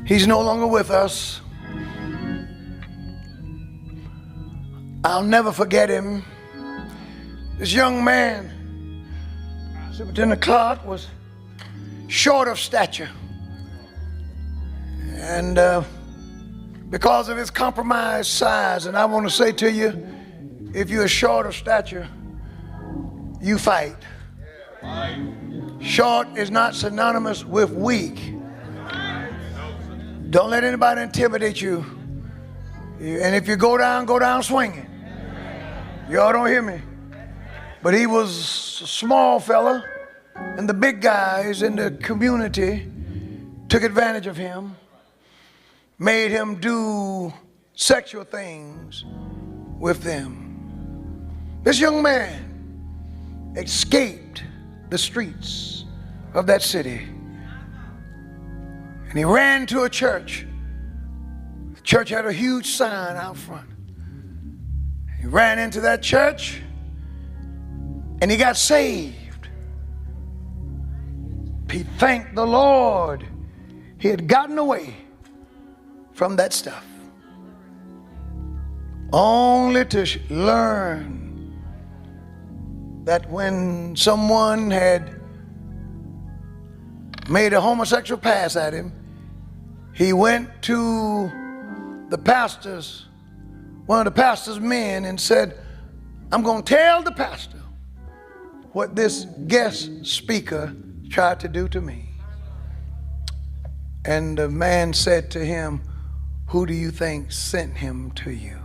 He's no longer with us. I'll never forget him. This young man, Superintendent Clark, was short of stature. And because of his compromised size, and I want to say to you, if you're short of stature, you fight. Short is not synonymous with weak. Don't let anybody intimidate you. And if you go down swinging. Y'all don't hear me. But he was a small fella, and the big guys in the community took advantage of him, made him do sexual things with them. This young man escaped the streets of that city, and he ran to a church. The church had a huge sign out front. He ran into that church and he got saved. He thanked the Lord he had gotten away from that stuff, only to learn that when someone had made a homosexual pass at him, he went to the pastor's, one of the pastor's men, and said, I'm going to tell the pastor what this guest speaker tried to do to me. And the man said to him, who do you think sent him to you?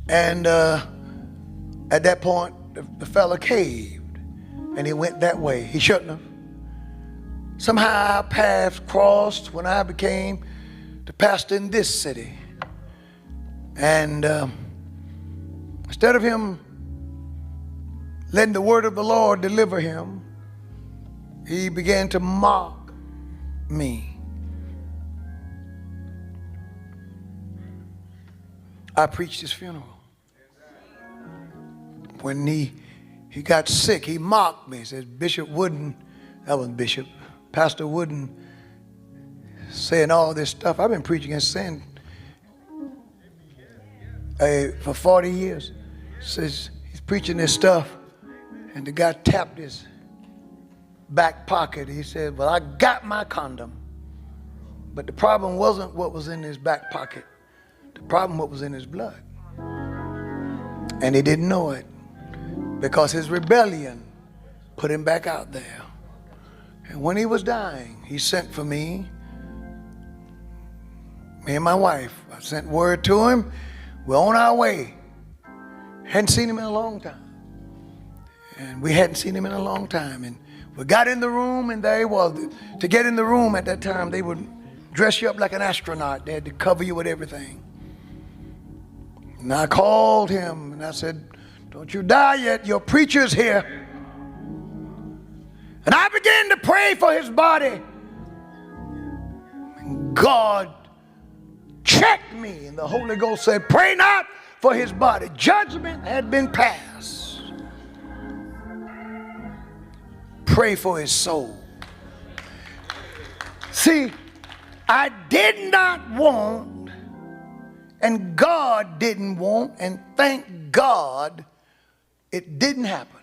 And at that point, the fella caved and he went that way. He shouldn't have. Somehow our paths crossed when I became the pastor in this city. And instead of him letting the word of the Lord deliver him, he began to mock me. I preached his funeral. When he got sick, he mocked me. He said, Bishop Wooden, that was Bishop, Pastor Wooden, saying all this stuff. I've been preaching against sin for 40 years. Says he's preaching this stuff, and the guy tapped his back pocket. He said, well, I got my condom. But the problem wasn't what was in his back pocket. The problem what was in his blood. And he didn't know it, because his rebellion put him back out there. And when he was dying, he sent for me and my wife. I sent word to him. We're on our way. Hadn't seen him in a long time. And we hadn't seen him in a long time. And we got in the room, and there he was. To get in the room at that time, they would dress you up like an astronaut. They had to cover you with everything. And I called him and I said, don't you die yet, your preacher's here. And I began to pray for his body. And God checked me, and the Holy Ghost said, pray not for his body. Judgment had been passed. Pray for his soul. See, I did not want, and God didn't want, and thank God it didn't happen.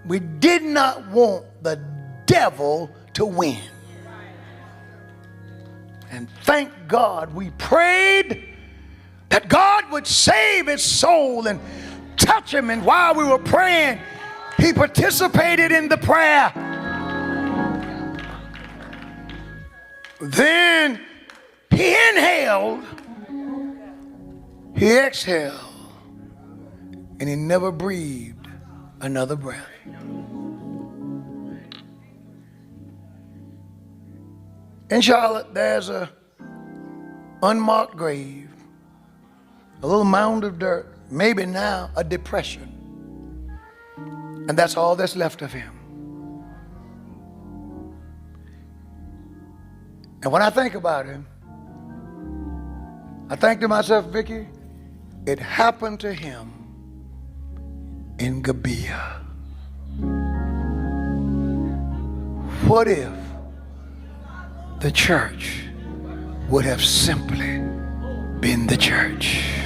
We did not want the devil to win. And thank God we prayed that God would save his soul and touch him. And while we were praying, he participated in the prayer. Then he inhaled, he exhaled, and he never breathed another breath. In Charlotte, there's a unmarked grave, a little mound of dirt, maybe now a depression. And that's all that's left of him. And when I think about him, I think to myself, Vicky, it happened to him in Gibeah. What if the church would have simply been the church?